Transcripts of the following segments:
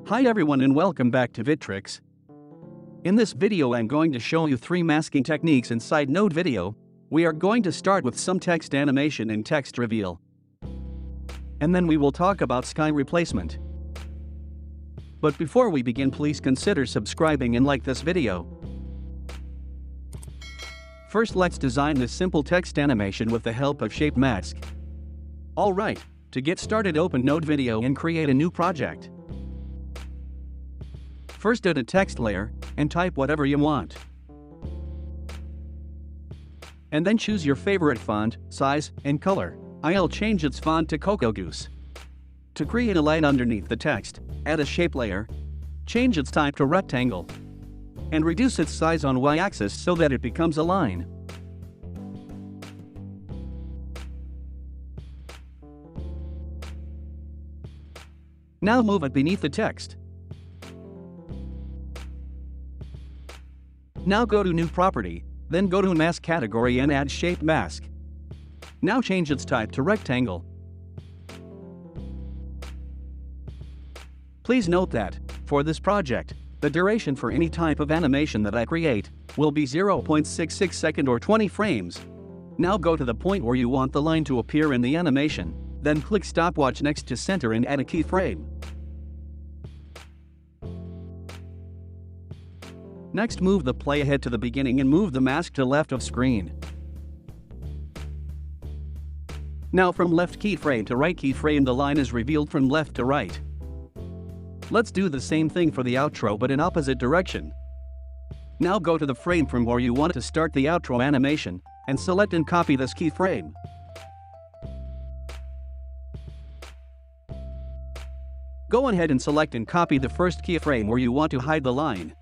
Hi everyone and welcome back to Vidtricks. In this video I'm going to show you 3 masking techniques inside Node Video. We are going to start with some text animation and text reveal. And then we will talk about sky replacement. But before we begin, please consider subscribing and like this video. First, let's design this simple text animation with the help of Shape Mask. Alright, to get started, open Node Video and create a new project. First, add a text layer and type whatever you want. And then choose your favorite font, size, and color. I'll change its font to Cocoa Goose. To create a line underneath the text, add a shape layer, change its type to rectangle, and reduce its size on y-axis so that it becomes a line. Now move it beneath the text. Now go to New Property, then go to Mask category and add Shape Mask. Now change its type to rectangle. Please note that, for this project, the duration for any type of animation that I create will be 0.66 seconds or 20 frames. Now go to the point where you want the line to appear in the animation, then click stopwatch next to center and add a keyframe. Next, move the play ahead to the beginning and move the mask to left of screen. Now from left keyframe to right keyframe, the line is revealed from left to right. Let's do the same thing for the outro but in opposite direction. Now go to the frame from where you want to start the outro animation and select and copy this keyframe. Go ahead and select and copy the first keyframe where you want to hide the line.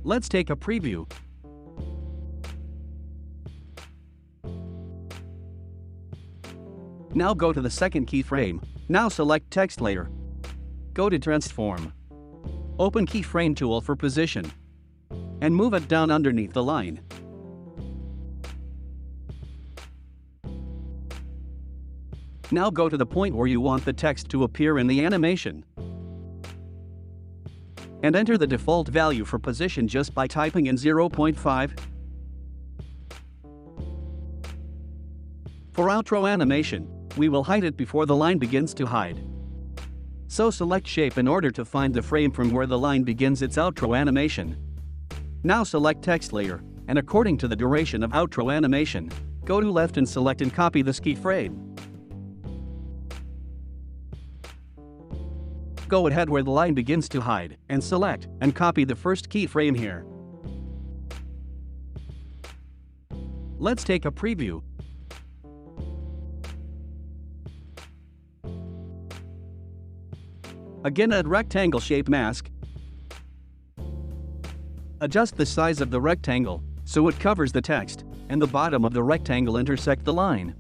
Let's take a preview. Now go to the second keyframe. Now select text layer. Go to transform. Open keyframe tool for position. And move it down underneath the line. Now go to the point where you want the text to appear in the animation. And enter the default value for position just by typing in 0.5. For outro animation, we will hide it before the line begins to hide. So select shape in order to find the frame from where the line begins its outro animation. Now select text layer, and according to the duration of outro animation, go to left and select and copy this keyframe. Go ahead where the line begins to hide, and select and copy the first keyframe here. Let's take a preview. Again, add rectangle shape mask. Adjust the size of the rectangle so it covers the text and the bottom of the rectangle intersect the line.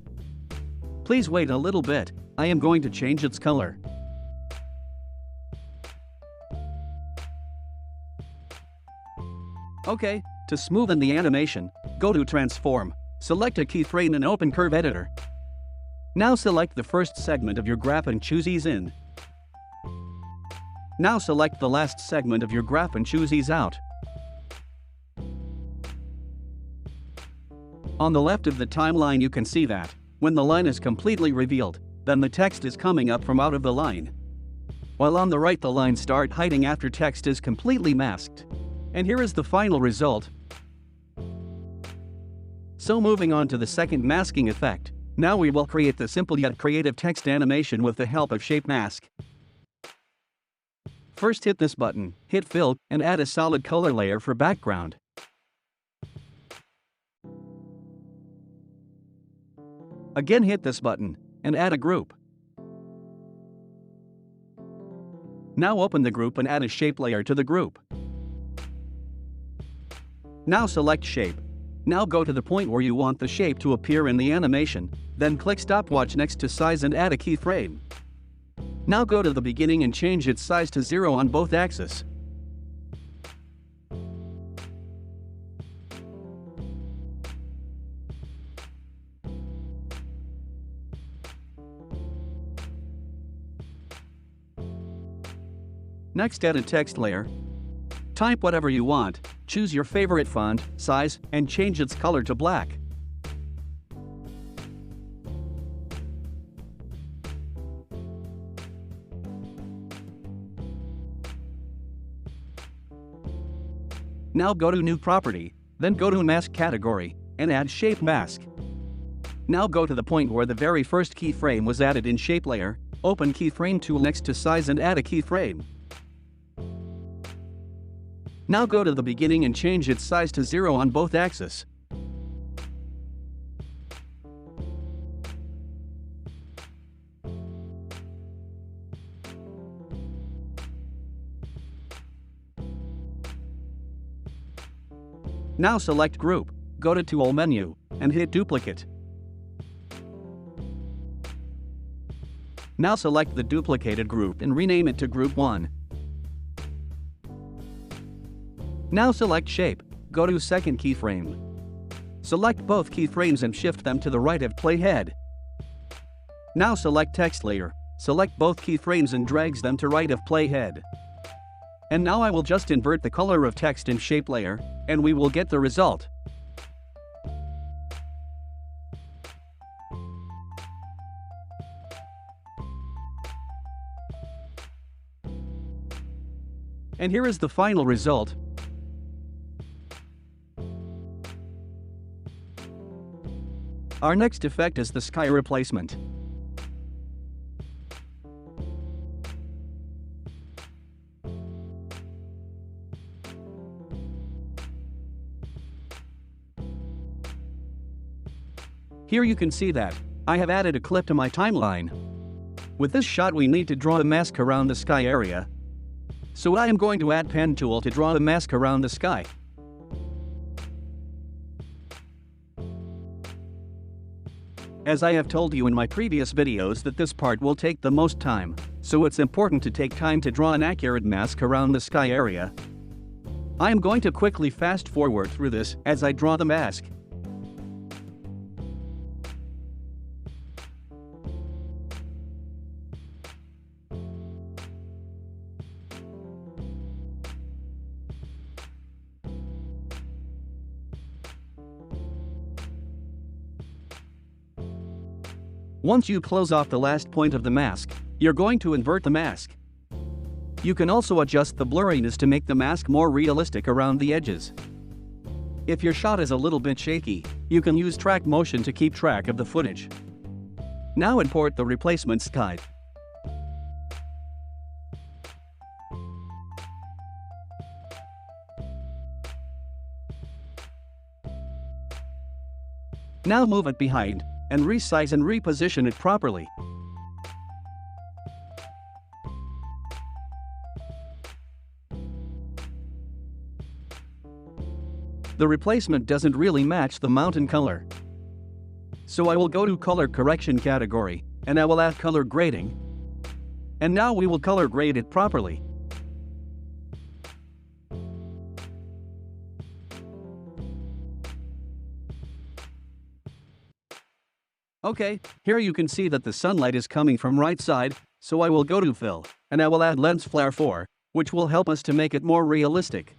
Please wait a little bit, I am going to change its color. Okay, to smoothen the animation, go to Transform, select a keyframe and open Curve Editor. Now select the first segment of your graph and choose Ease In. Now select the last segment of your graph and choose Ease Out. On the left of the timeline you can see that, when the line is completely revealed, then the text is coming up from out of the line. While on the right the lines start hiding after text is completely masked. And here is the final result. So moving on to the second masking effect, now we will create the simple yet creative text animation with the help of Shape Mask. First hit this button, hit Fill, and add a solid color layer for background. Again hit this button, and add a group. Now open the group and add a shape layer to the group. Now select Shape. Now go to the point where you want the shape to appear in the animation, then click stopwatch next to size and add a keyframe. Now go to the beginning and change its size to 0 on both axes. Next, add a text layer. Type whatever you want, choose your favorite font, size, and change its color to black. Now go to New Property, then go to Mask category, and add Shape Mask. Now go to the point where the very first keyframe was added in Shape Layer, open Keyframe tool next to Size and add a keyframe. Now go to the beginning and change its size to 0 on both axes. Now select Group, go to Tool menu, and hit Duplicate. Now select the duplicated group and rename it to Group 1. Now select Shape, go to second keyframe. Select both keyframes and shift them to the right of Playhead. Now select Text Layer, select both keyframes and drags them to right of Playhead. And now I will just invert the color of text in Shape Layer, and we will get the result. And here is the final result. Our next effect is the sky replacement. Here you can see that I have added a clip to my timeline. With this shot we need to draw a mask around the sky area. So I am going to add Pen tool to draw a mask around the sky. As I have told you in my previous videos that this part will take the most time, so it's important to take time to draw an accurate mask around the sky area. I am going to quickly fast forward through this as I draw the mask. Once you close off the last point of the mask, you're going to invert the mask. You can also adjust the blurriness to make the mask more realistic around the edges. If your shot is a little bit shaky, you can use track motion to keep track of the footage. Now import the replacement sky. Now move it behind, and resize and reposition it properly. The replacement doesn't really match the mountain color. So I will go to Color Correction category, and I will add Color Grading. And now we will color grade it properly. Okay, here you can see that the sunlight is coming from right side, so I will go to Fill, and I will add Lens Flare 4, which will help us to make it more realistic.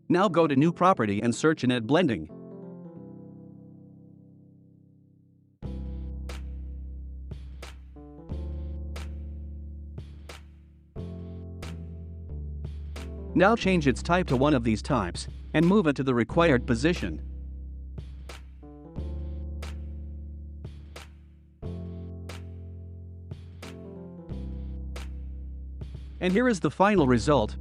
Now go to New Property and search and add Blending. Now change its type to one of these types, and move it to the required position. And here is the final result.